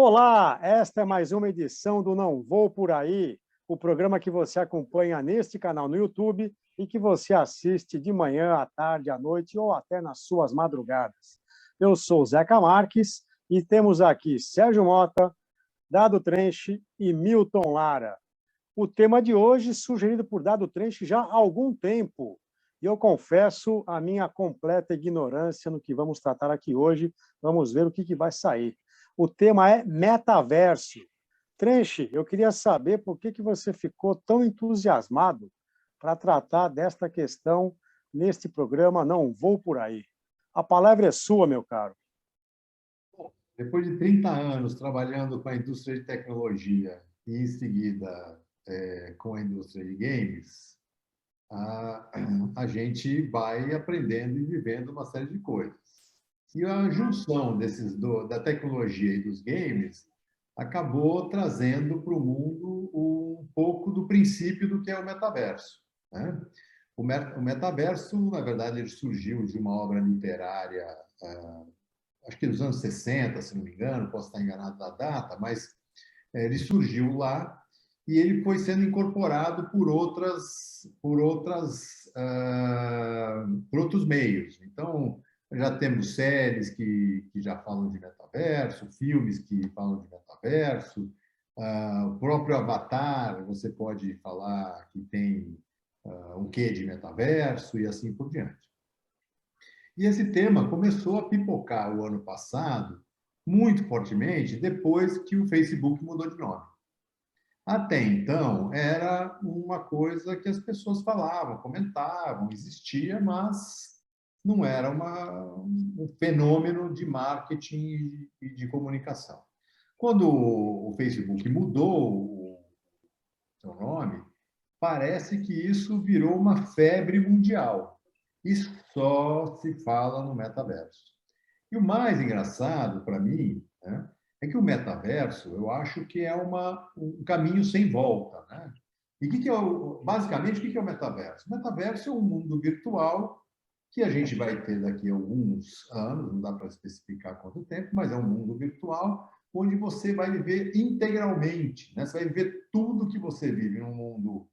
Olá, esta é mais uma edição do Não Vou Por Aí, o programa que você acompanha neste canal no YouTube e que você assiste de manhã, à tarde, à noite ou até nas suas madrugadas. Eu sou Zeca Marques e temos aqui Sérgio Mota, Dado Trenche e Milton Lara. O tema de hoje, sugerido por Dado Trenche já há algum tempo, e eu confesso a minha completa ignorância no que vamos tratar aqui hoje. Vamos ver o que vai sair. O tema é metaverso. Trenche, eu queria saber por que você ficou tão entusiasmado para tratar desta questão neste programa Não Vou Por Aí. A palavra é sua, meu caro. Depois de 30 anos trabalhando com a indústria de tecnologia e, em seguida, com a indústria de games, a gente vai aprendendo e vivendo uma série de coisas. E a junção da tecnologia e dos games acabou trazendo para o mundo um pouco do princípio do que é o metaverso, né? O metaverso, na verdade, ele surgiu de uma obra literária, acho que dos anos 60, se não me engano, posso estar enganado da data, mas ele surgiu lá e ele foi sendo incorporado por outros meios. Então, já temos séries que já falam de metaverso, filmes que falam de metaverso, o próprio Avatar, você pode falar que tem um quê de metaverso e assim por diante. E esse tema começou a pipocar o ano passado muito fortemente depois que o Facebook mudou de nome. Até então, era uma coisa que as pessoas falavam, comentavam, existia, mas não era um fenômeno de marketing e de comunicação. Quando o Facebook mudou o seu nome, parece que isso virou uma febre mundial. E só se fala no metaverso. E o mais engraçado para mim, né, é que o metaverso, eu acho que é um caminho sem volta, né? E basicamente, o que é o metaverso? O metaverso é um mundo virtual que a gente vai ter daqui a alguns anos, não dá para especificar quanto tempo, mas é um mundo virtual onde você vai viver integralmente, né? Você vai viver tudo que você vive no mundo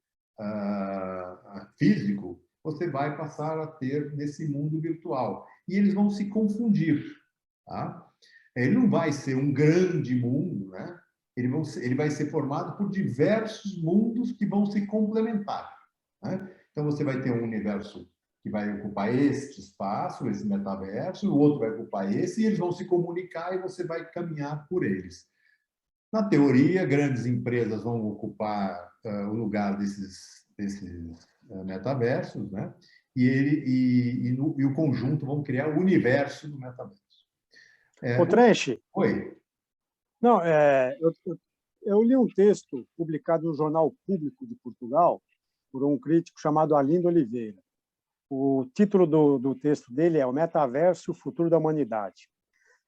físico, você vai passar a ter nesse mundo virtual. E eles vão se confundir, tá? Ele não vai ser um grande mundo, né? Ele vai ser formado por diversos mundos que vão se complementar, né? Então, você vai ter um universo que vai ocupar este espaço, esse metaverso, o outro vai ocupar esse, e eles vão se comunicar e você vai caminhar por eles. Na teoria, grandes empresas vão ocupar o lugar desses metaversos, né? E o conjunto vão criar o universo do metaverso. Ô, Trenche, Oi. não, eu li um texto publicado no Jornal Público de Portugal por um crítico chamado Arlindo Oliveira. O título do texto dele é O Metaverso, o Futuro da Humanidade.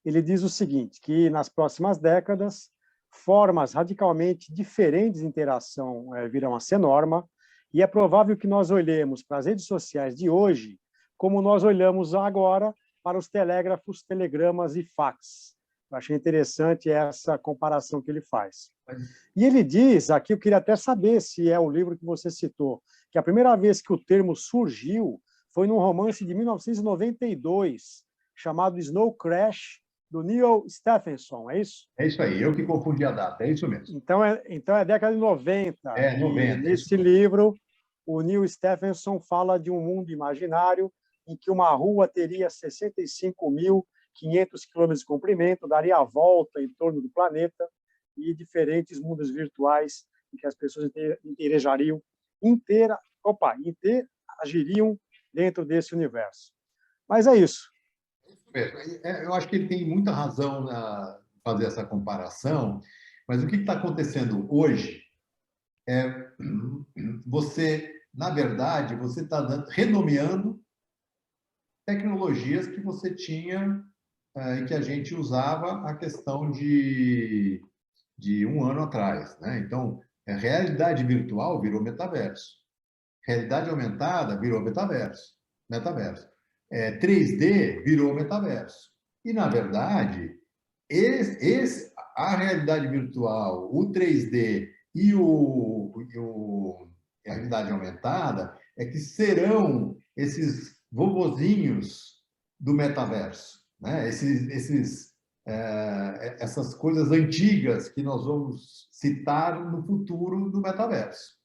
Ele diz o seguinte, que nas próximas décadas, formas radicalmente diferentes de interação virão a ser norma, e é provável que nós olhemos para as redes sociais de hoje como nós olhamos agora para os telégrafos, telegramas e fax. Eu achei interessante essa comparação que ele faz. E ele diz, aqui eu queria até saber se é o livro que você citou, que a primeira vez que o termo surgiu foi num romance de 1992, chamado Snow Crash, do Neil Stephenson, é isso? É isso aí, eu que confundi a data, é isso mesmo. Então é década de 90. É, 90. Nesse livro, o Neil Stephenson fala de um mundo imaginário em que uma rua teria 65.500 quilômetros de comprimento, daria a volta em torno do planeta, e diferentes mundos virtuais em que as pessoas interagiriam dentro desse universo. Mas é isso. Eu acho que ele tem muita razão na fazer essa comparação, mas o que está acontecendo hoje é na verdade, você está renomeando tecnologias que você tinha e que a gente usava a questão de um ano atrás, né? Então, a realidade virtual virou metaverso. Realidade aumentada virou metaverso. 3D virou metaverso. E, na verdade, a realidade virtual, o 3D e a realidade aumentada é que serão esses vovozinhos do metaverso, né? Essas coisas antigas que nós vamos citar no futuro do metaverso.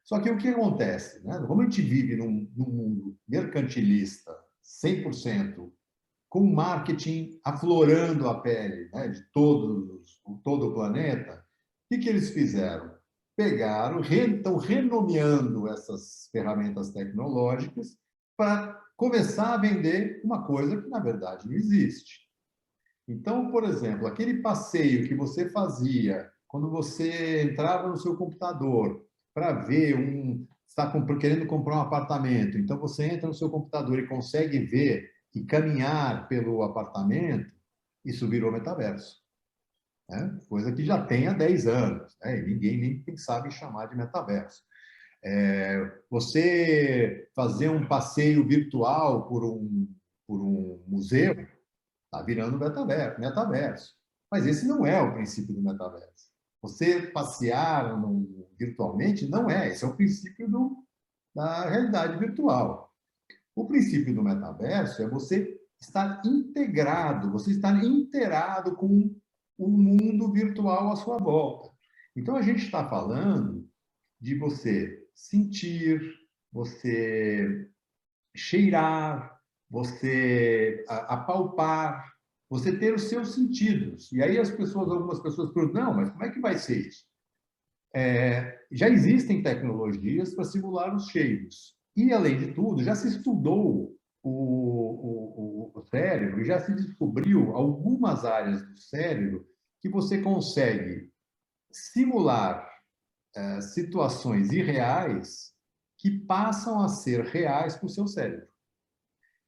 Só que o que acontece? Né? Como a gente vive num mundo mercantilista, 100%, com marketing aflorando a pele, né, de todo o planeta, o que eles fizeram? Pegaram, estão renomeando essas ferramentas tecnológicas para começar a vender uma coisa que, na verdade, não existe. Então, por exemplo, aquele passeio que você fazia quando você entrava no seu computador para ver está querendo comprar um apartamento, então você entra no seu computador e consegue ver e caminhar pelo apartamento, isso virou metaverso. Né? Coisa que já tem há 10 anos, né? E ninguém nem pensava em chamar de metaverso. Você fazer um passeio virtual por um museu, está virando metaverso. Mas esse não é o princípio do metaverso. Você passear virtualmente não é. Esse é o princípio da realidade virtual. O princípio do metaverso é você estar integrado, você estar inteirado com o mundo virtual à sua volta. Então, a gente está falando de você sentir, você cheirar, você apalpar, você ter os seus sentidos. E aí algumas pessoas perguntam, não, mas como é que vai ser isso? Já existem tecnologias para simular os cheiros. E, além de tudo, já se estudou o cérebro, já se descobriu algumas áreas do cérebro que você consegue simular situações irreais que passam a ser reais para o seu cérebro.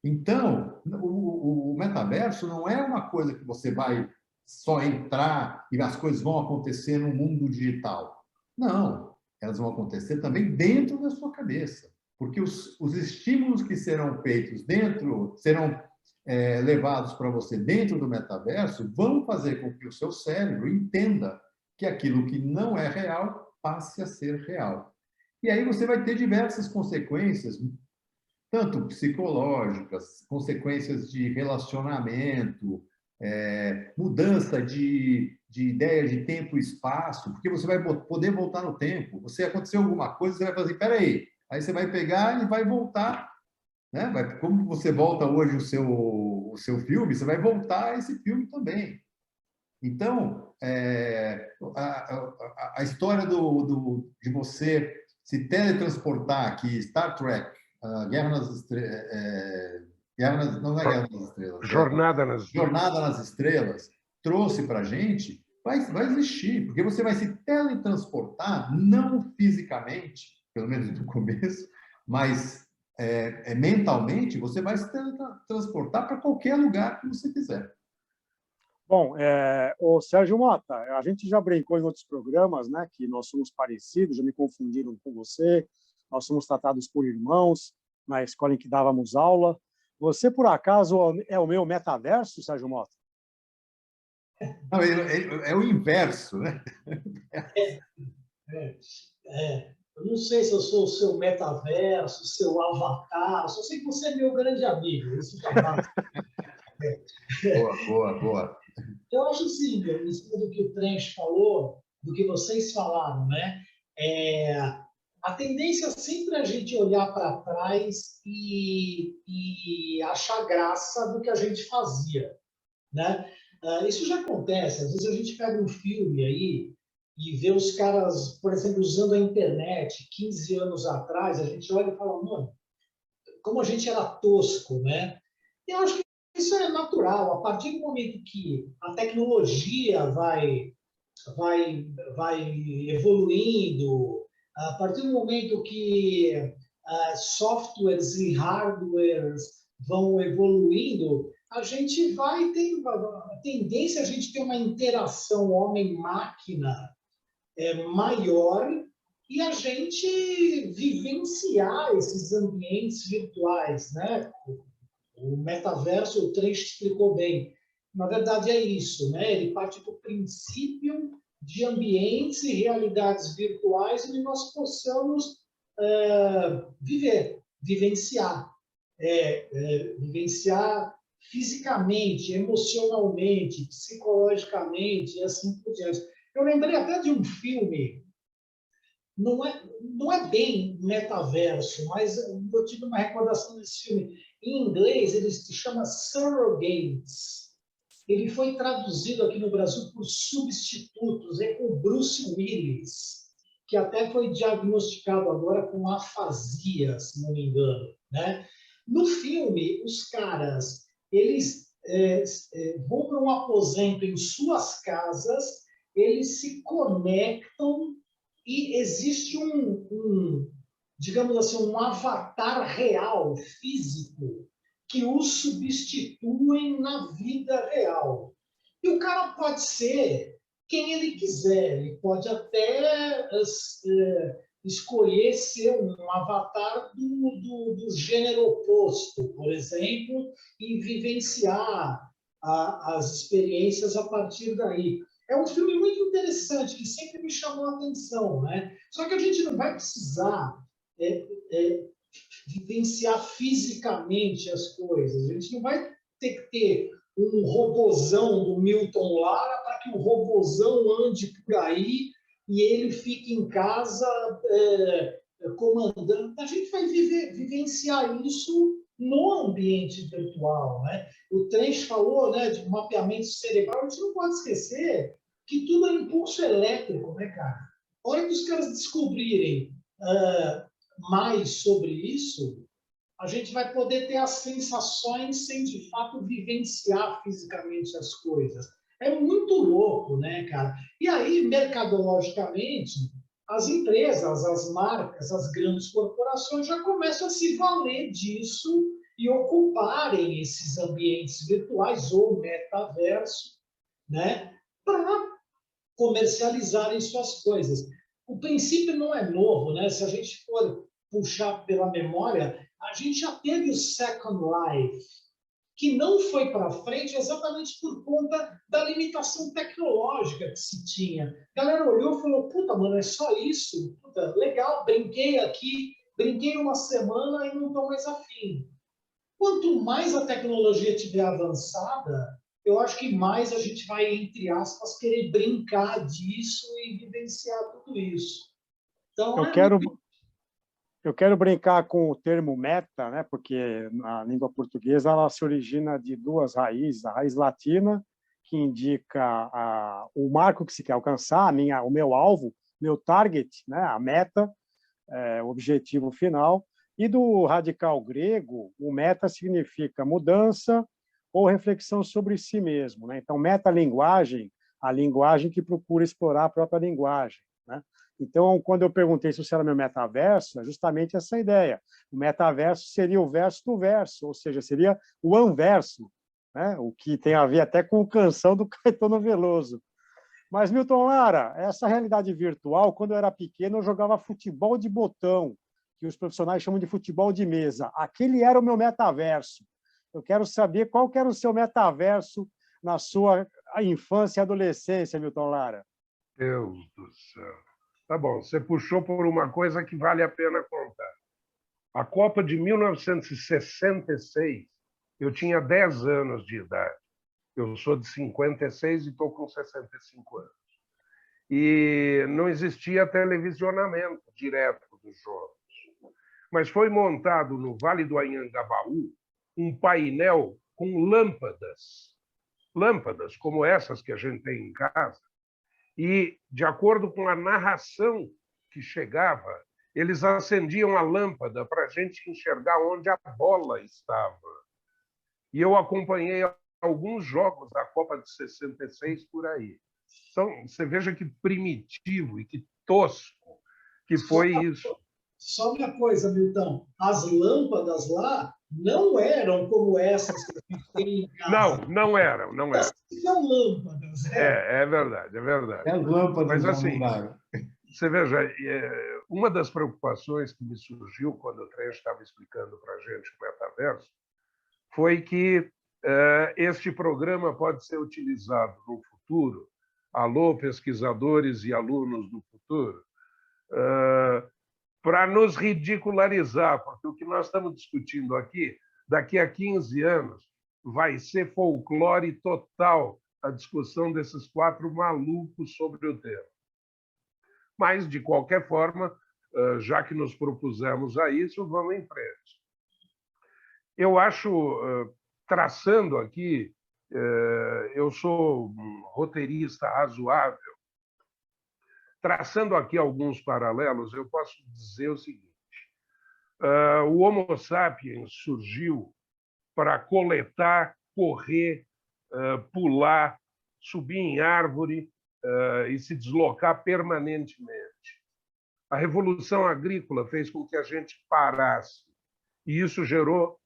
Então, o metaverso não é uma coisa que você vai só entrar e as coisas vão acontecer no mundo digital. Não, elas vão acontecer também dentro da sua cabeça, porque os estímulos que serão feitos serão levados para você dentro do metaverso, vão fazer com que o seu cérebro entenda que aquilo que não é real passe a ser real. E aí você vai ter diversas consequências, tanto psicológicas, consequências de relacionamento, mudança de ideia de tempo e espaço, porque você vai poder voltar no tempo. Você aconteceu alguma coisa, você vai fazer, espera aí. Aí você vai pegar e vai voltar, né? Como você volta hoje o seu filme, você vai voltar a esse filme também. Então, a história de você se teletransportar aqui, Star Trek, Guerra nas Estrelas, não é Guerra nas Estrelas, Jornada nas Estrelas. Jornada nas Estrelas, trouxe para a gente, vai existir, porque você vai se teletransportar, não fisicamente, pelo menos no começo, mas mentalmente, você vai se teletransportar para qualquer lugar que você quiser. Bom, o Sérgio Mota, a gente já brincou em outros programas, né, que nós somos parecidos, já me confundiram com você, nós somos tratados por irmãos na escola em que dávamos aula. Você, por acaso, é o meu metaverso, Sérgio Mota? Não, é o inverso, né? Eu não sei se eu sou o seu metaverso, o seu avatar, só sei que você é meu grande amigo. Isso já basta. Boa. Eu acho assim, em cima do que o Trench falou, do que vocês falaram, né? A tendência é sempre a gente olhar para trás e achar graça do que a gente fazia, né? Isso já acontece. Às vezes a gente pega um filme aí e vê os caras, por exemplo, usando a internet 15 anos atrás, a gente olha e fala, mano, como a gente era tosco, né? E eu acho que isso é natural. A partir do momento que a tecnologia vai evoluindo, a partir do momento que softwares e hardwares vão evoluindo, a gente vai ter a tendência a gente ter uma interação homem-máquina maior e a gente vivenciar esses ambientes virtuais, né? O metaverso, o Trench explicou bem. na verdade, é isso, né? Ele parte do princípio de ambientes e realidades virtuais onde nós possamos vivenciar, vivenciar fisicamente, emocionalmente, psicologicamente e assim por diante. Eu lembrei até de um filme, não é bem metaverso, mas eu tive uma recordação desse filme. Em inglês, ele se chama Surrogates. Ele foi traduzido aqui no Brasil por Substitutos, é com o Bruce Willis, que até foi diagnosticado agora com afasia, se não me engano, né? No filme, os caras, eles vão para um aposento em suas casas, eles se conectam e existe digamos assim, um avatar real, físico, que os substituem na vida real. E o cara pode ser quem ele quiser, ele pode até escolher ser um avatar do gênero oposto, por exemplo, e vivenciar as experiências a partir daí. É um filme muito interessante, que sempre me chamou a atenção, né? Só que a gente não vai precisar vivenciar fisicamente as coisas. A gente não vai ter que ter um robozão do Milton Lara para que o robozão ande por aí e ele fique em casa comandando. A gente vai vivenciar isso no ambiente virtual, né? O Trench falou, né, de mapeamento cerebral. A gente não pode esquecer que tudo é impulso elétrico, né, cara? A hora que os caras descobrirem mais sobre isso, a gente vai poder ter as sensações sem, de fato, vivenciar fisicamente as coisas. É muito louco, né, cara? E aí, mercadologicamente, as empresas, as marcas, as grandes corporações já começam a se valer disso e ocuparem esses ambientes virtuais ou metaverso, né, para comercializarem suas coisas. O princípio não é novo, né? Se a gente for puxar pela memória, a gente já teve o Second Life, que não foi para frente exatamente por conta da limitação tecnológica que se tinha. A galera olhou e falou, puta, mano, é só isso? Puta, legal, brinquei aqui, brinquei uma semana e não estou mais afim. Quanto mais a tecnologia estiver avançada, eu acho que mais a gente vai, entre aspas, querer brincar disso e vivenciar tudo isso. Então, eu quero brincar com o termo meta, né? Porque na língua portuguesa ela se origina de duas raízes: a raiz latina, que indica o marco que se quer alcançar, o meu alvo, meu target, né? A meta, o objetivo final, e do radical grego, o meta significa mudança ou reflexão sobre si mesmo, né? Então, metalinguagem, a linguagem que procura explorar a própria linguagem, né? Então, quando eu perguntei se era meu metaverso, é justamente essa ideia. O metaverso seria o verso do verso, ou seja, seria o anverso, né? O que tem a ver até com a canção do Caetano Veloso. Mas, Milton Lara, essa realidade virtual, quando eu era pequeno, eu jogava futebol de botão, que os profissionais chamam de futebol de mesa. Aquele era o meu metaverso. Eu quero saber qual que era o seu metaverso na sua infância e adolescência, Milton Lara. Deus do céu. Tá bom, você puxou por uma coisa que vale a pena contar. A Copa de 1966, eu tinha 10 anos de idade. Eu sou de 56 e estou com 65 anos. E não existia televisionamento direto dos jogos. Mas foi montado no Vale do Anhangabaú um painel com lâmpadas. Lâmpadas como essas que a gente tem em casa. E, de acordo com a narração que chegava, eles acendiam a lâmpada para a gente enxergar onde a bola estava. E eu acompanhei alguns jogos da Copa de 66 por aí. Então, você veja que primitivo e que tosco que foi isso. Só uma coisa, Milton. As lâmpadas lá não eram como essas que a gente tem em casa. Não eram. São lâmpadas. É verdade, é verdade. As lâmpadas Mas, assim, mudaram. você veja, uma das preocupações que me surgiu quando o Trench estava explicando para a gente o metaverso foi que este programa pode ser utilizado no futuro, alô, pesquisadores e alunos do futuro, para nos ridicularizar, porque o que nós estamos discutindo aqui, daqui a 15 anos, vai ser folclore total a discussão desses 4 malucos sobre o tema. Mas, de qualquer forma, já que nos propusemos a isso, vamos em frente. Eu acho, traçando aqui, eu sou um roteirista razoável, traçando aqui alguns paralelos, eu posso dizer o seguinte: o Homo sapiens surgiu para coletar, correr, pular, subir em árvore e se deslocar permanentemente. A Revolução Agrícola fez com que a gente parasse, e isso gerou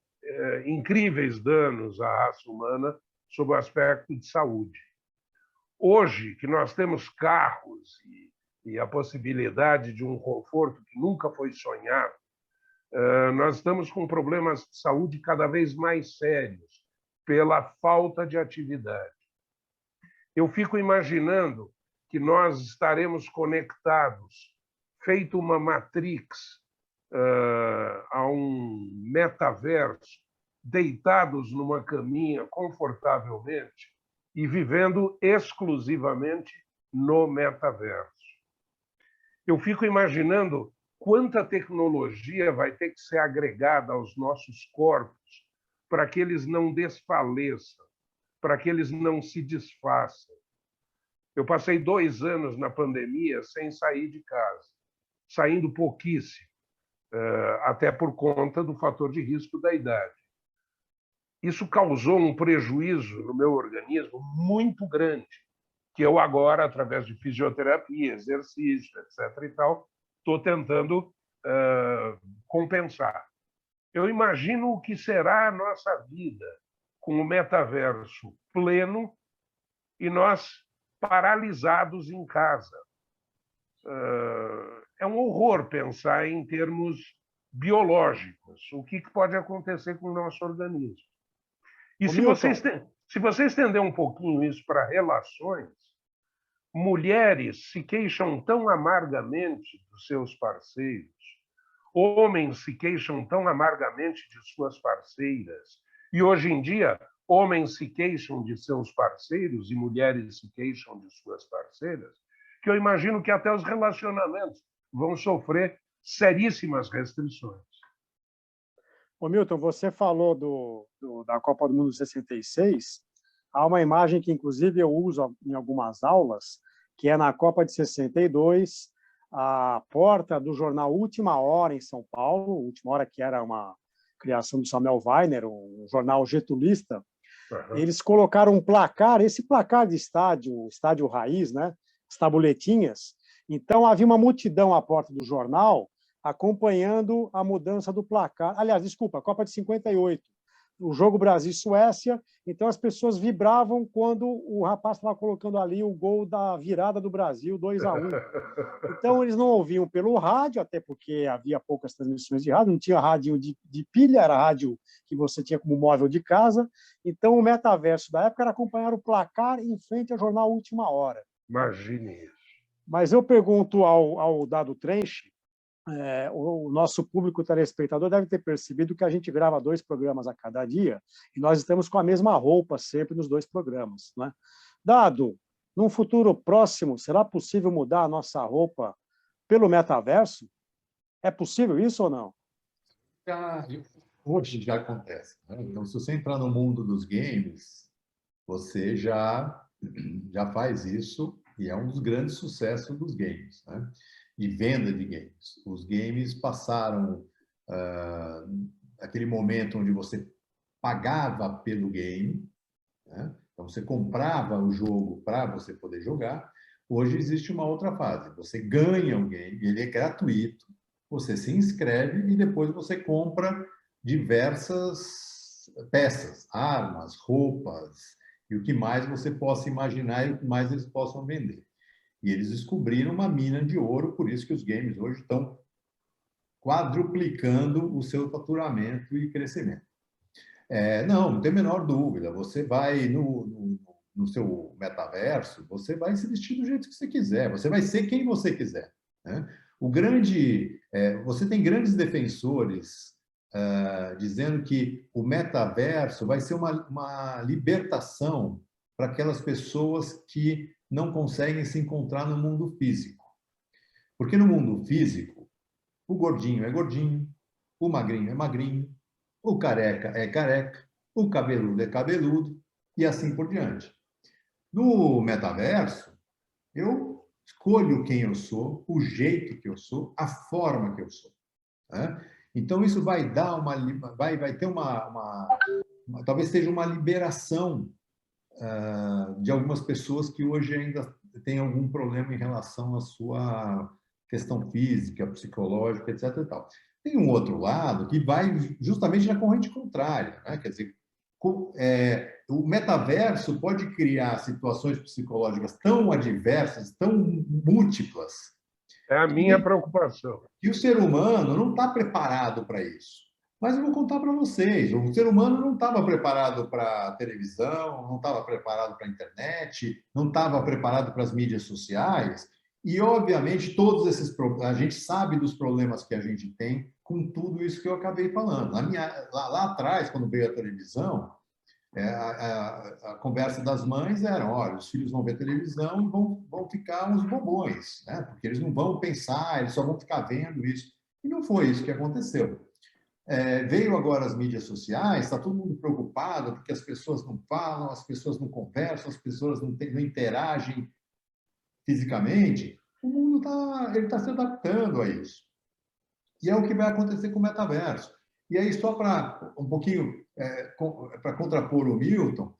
incríveis danos à raça humana sob o aspecto de saúde. Hoje, que nós temos carros e a possibilidade de um conforto que nunca foi sonhado, nós estamos com problemas de saúde cada vez mais sérios pela falta de atividade. Eu fico imaginando que nós estaremos conectados, feito uma matrix, a um metaverso, deitados numa caminha confortavelmente e vivendo exclusivamente no metaverso. Eu fico imaginando quanta tecnologia vai ter que ser agregada aos nossos corpos para que eles não desfaleçam, para que eles não se desfaçam. Eu passei 2 anos na pandemia sem sair de casa, saindo pouquíssimo, até por conta do fator de risco da idade. Isso causou um prejuízo no meu organismo muito grande, que eu agora, através de fisioterapia, exercício, etc. e tal, estou tentando compensar. Eu imagino o que será a nossa vida com o metaverso pleno e nós paralisados em casa. É um horror pensar em termos biológicos, o que pode acontecer com o nosso organismo. E se você estender um pouquinho isso para relações, mulheres se queixam tão amargamente dos seus parceiros, homens se queixam tão amargamente de suas parceiras, e hoje em dia homens se queixam de seus parceiros e mulheres se queixam de suas parceiras, que eu imagino que até os relacionamentos vão sofrer seríssimas restrições. Ô, Milton, você falou da Copa do Mundo 66. Há uma imagem que, inclusive, eu uso em algumas aulas, que é na Copa de 62, a porta do jornal Última Hora, em São Paulo, Última Hora, que era uma criação do Samuel Weiner, um jornal getulista. Uhum. Eles colocaram um placar, esse placar de estádio raiz, né? As tabuletinhas. Então, havia uma multidão à porta do jornal acompanhando a mudança do placar. Aliás, desculpa, a Copa de 58, o jogo Brasil-Suécia. Então, as pessoas vibravam quando o rapaz estava colocando ali o gol da virada do Brasil, 2-1. Então, eles não ouviam pelo rádio, até porque havia poucas transmissões de rádio, não tinha rádio de pilha, era rádio que você tinha como móvel de casa. Então, o metaverso da época era acompanhar o placar em frente ao jornal Última Hora. Imagine isso. Mas eu pergunto ao Dado Trench, o nosso público telespectador deve ter percebido que a gente grava 2 programas a cada dia e nós estamos com a mesma roupa sempre nos 2 programas, né? Dado, num futuro próximo, será possível mudar a nossa roupa pelo metaverso? É possível isso ou não? Hoje já acontece, né? Então, se você entrar no mundo dos games, você já faz isso e é um dos grandes sucessos dos games, né? E venda de games. Os games passaram aquele momento onde você pagava pelo game, né? Então você comprava o jogo para você poder jogar. Hoje existe uma outra fase. Você ganha o game, ele é gratuito, você se inscreve e depois você compra diversas peças, armas, roupas e o que mais você possa imaginar e o que mais eles possam vender. E eles descobriram uma mina de ouro, por isso que os games hoje estão quadruplicando o seu faturamento e crescimento. Não tem a menor dúvida. Você vai no seu metaverso, você vai se vestir do jeito que você quiser, você vai ser quem você quiser, né? Você tem grandes defensores dizendo que o metaverso vai ser uma libertação para aquelas pessoas que não conseguem se encontrar no mundo físico. Porque no mundo físico, o gordinho é gordinho, o magrinho é magrinho, o careca é careca, o cabeludo é cabeludo, e assim por diante. No metaverso, eu escolho quem eu sou, o jeito que eu sou, a forma que eu sou, né? Então, isso vai dar vai ter talvez seja uma liberação de algumas pessoas que hoje ainda têm algum problema em relação à sua questão física, psicológica, etc. E tal. Tem um outro lado que vai justamente na corrente contrária, né? Quer dizer, o metaverso pode criar situações psicológicas tão adversas, tão múltiplas. É a minha preocupação. E o ser humano não está preparado para isso. Mas eu vou contar para vocês, o ser humano não estava preparado para a televisão, não estava preparado para a internet, não estava preparado para as mídias sociais, e, obviamente, todos esses a gente sabe dos problemas que a gente tem com tudo isso que eu acabei falando. Lá atrás, quando veio a televisão, a conversa das mães era: olha, os filhos vão ver televisão e vão ficar uns bobões, né? Porque eles não vão pensar, eles só vão ficar vendo isso. E não foi isso que aconteceu. Veio agora as mídias sociais, está todo mundo preocupado porque as pessoas não falam, as pessoas não conversam, as pessoas não interagem fisicamente. O mundo está se adaptando a isso. E é o que vai acontecer com o metaverso. E aí, só para um pouquinho, para contrapor o Milton,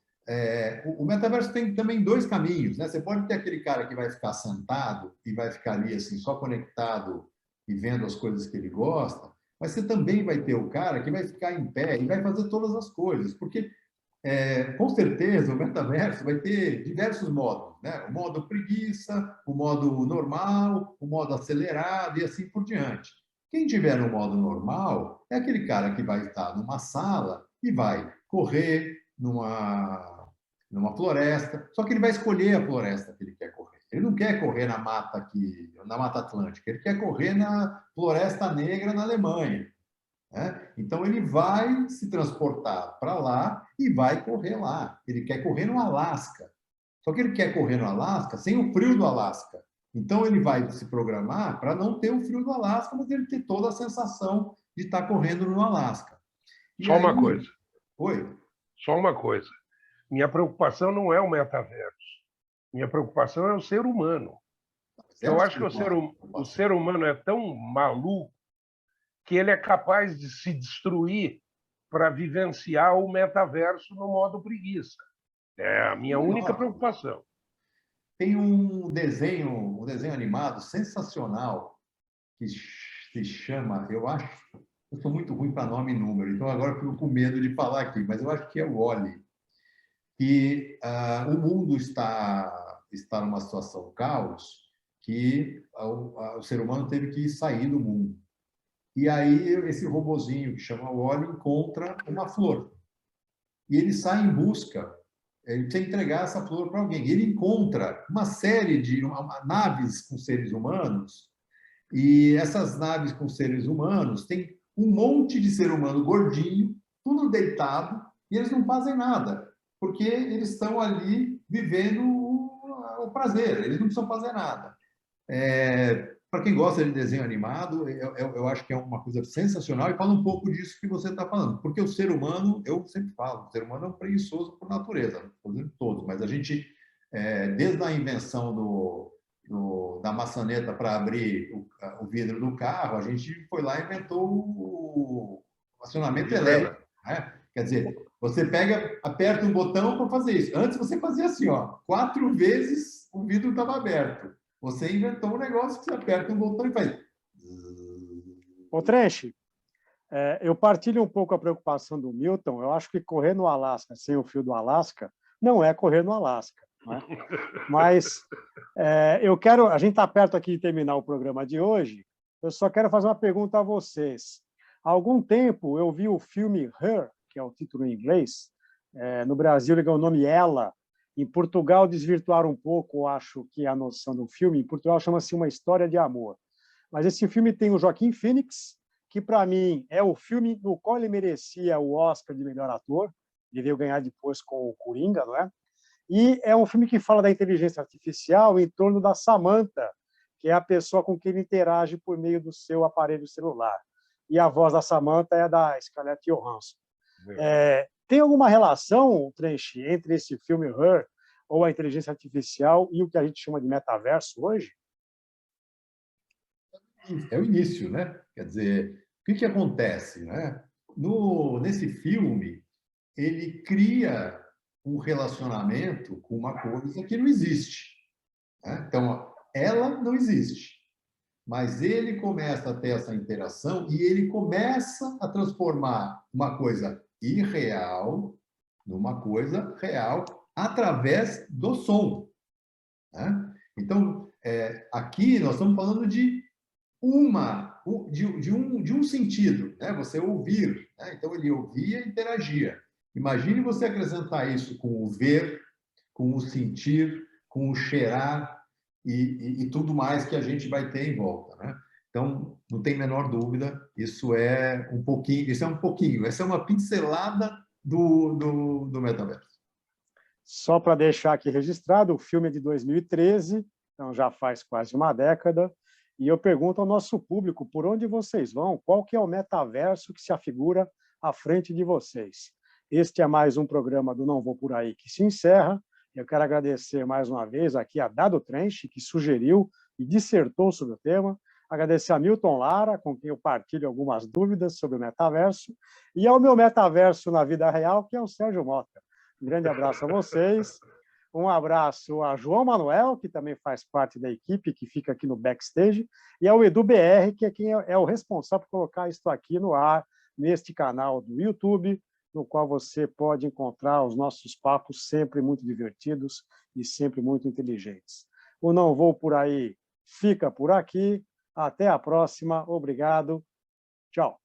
o metaverso tem também dois caminhos, né? Você pode ter aquele cara que vai ficar sentado e vai ficar ali assim, só conectado e vendo as coisas que ele gosta, mas você também vai ter o cara que vai ficar em pé e vai fazer todas as coisas, porque, com certeza, o metaverso vai ter diversos modos, né? O modo preguiça, o modo normal, o modo acelerado e assim por diante. Quem tiver no modo normal é aquele cara que vai estar numa sala e vai correr numa floresta, só que ele vai escolher a floresta que ele quer correr. Ele não quer correr na Mata Atlântica, ele quer correr na Floresta Negra, na Alemanha, né? Então, ele vai se transportar para lá e vai correr lá. Ele quer correr no Alasca. Só que ele quer correr no Alasca sem o frio do Alasca. Então, ele vai se programar para não ter o frio do Alasca, mas ele ter toda a sensação de estar correndo no Alasca. Só uma coisa. Oi? Só uma coisa. Minha preocupação não é o metaverso. Minha preocupação é o ser humano. Eu acho que o ser humano é tão maluco que ele é capaz de se destruir para vivenciar o metaverso no modo preguiça. É a minha única preocupação. Tem um desenho animado sensacional que se chama, eu sou muito ruim para nome e número, então agora eu fico com medo de falar aqui, mas eu acho que é o Wall-E, que o mundo está numa situação caos, que o ser humano teve que sair do mundo. E aí esse robozinho que chama Wall-E encontra uma flor. E ele sai em busca, ele precisa entregar essa flor para alguém. Ele encontra uma série de naves com seres humanos, e essas naves com seres humanos têm um monte de ser humano gordinho, tudo deitado, e eles não fazem nada, porque eles estão ali vivendo o prazer, eles não precisam fazer nada. Para quem gosta de desenho animado, eu acho que é uma coisa sensacional, e fala um pouco disso que você está falando, porque o ser humano, eu sempre falo, o ser humano é um preguiçoso por natureza, não estou dizendo todos, mas a gente, desde a invenção da maçaneta para abrir o vidro do carro, a gente foi lá e inventou o acionamento elétrico, né? Quer dizer, você aperta um botão para fazer isso. Antes você fazia assim, 4 vezes o vidro estava aberto. Você inventou um negócio que você aperta um botão e faz. Ô, Trench, eu partilho um pouco a preocupação do Milton. Eu acho que correr no Alasca sem o fio do Alasca não é correr no Alasca, né? Mas a gente está perto aqui de terminar o programa de hoje. Eu só quero fazer uma pergunta a vocês. Há algum tempo eu vi o filme Her, que é o título em inglês. No Brasil, ele ganhou o nome Ela. Em Portugal, desvirtuaram um pouco, acho que a noção do filme. Em Portugal, chama-se Uma História de Amor. Mas esse filme tem o Joaquim Phoenix, que, para mim, é o filme no qual ele merecia o Oscar de melhor ator. Ele veio ganhar depois com o Coringa, não é? E é um filme que fala da inteligência artificial em torno da Samantha, que é a pessoa com quem ele interage por meio do seu aparelho celular. E a voz da Samantha é a da Scarlett Johansson. Tem alguma relação, Trench, entre esse filme Her, ou a inteligência artificial, e o que a gente chama de metaverso hoje? É o início, né? Quer dizer, o que acontece, né? Nesse filme, ele cria um relacionamento com uma coisa que não existe, né? Então, ela não existe, mas ele começa a ter essa interação e ele começa a transformar uma coisa irreal numa coisa real através do som, né? Então, aqui nós estamos falando de um sentido, né? Você ouvir, né? Então ele ouvia e interagia. Imagine você acrescentar isso com o ver, com o sentir, com o cheirar e tudo mais que a gente vai ter em volta, né? Então, não tem a menor dúvida, isso é um pouquinho, essa é uma pincelada do metaverso. Só para deixar aqui registrado, o filme é de 2013, então já faz quase uma década, e eu pergunto ao nosso público por onde vocês vão, qual que é o metaverso que se afigura à frente de vocês. Este é mais um programa do Não Vou Por Aí que se encerra. Eu quero agradecer mais uma vez aqui a Dado Trench, que sugeriu e dissertou sobre o tema. Agradecer a Milton Lara, com quem eu partilho algumas dúvidas sobre o metaverso, e ao meu metaverso na vida real, que é o Sérgio Mota. Um grande abraço a vocês. Um abraço a João Manuel, que também faz parte da equipe, que fica aqui no backstage, e ao Edu BR, que é quem é o responsável por colocar isso aqui no ar, neste canal do YouTube, no qual você pode encontrar os nossos papos sempre muito divertidos e sempre muito inteligentes. O Não Vou Por Aí fica por aqui. Até a próxima. Obrigado. Tchau.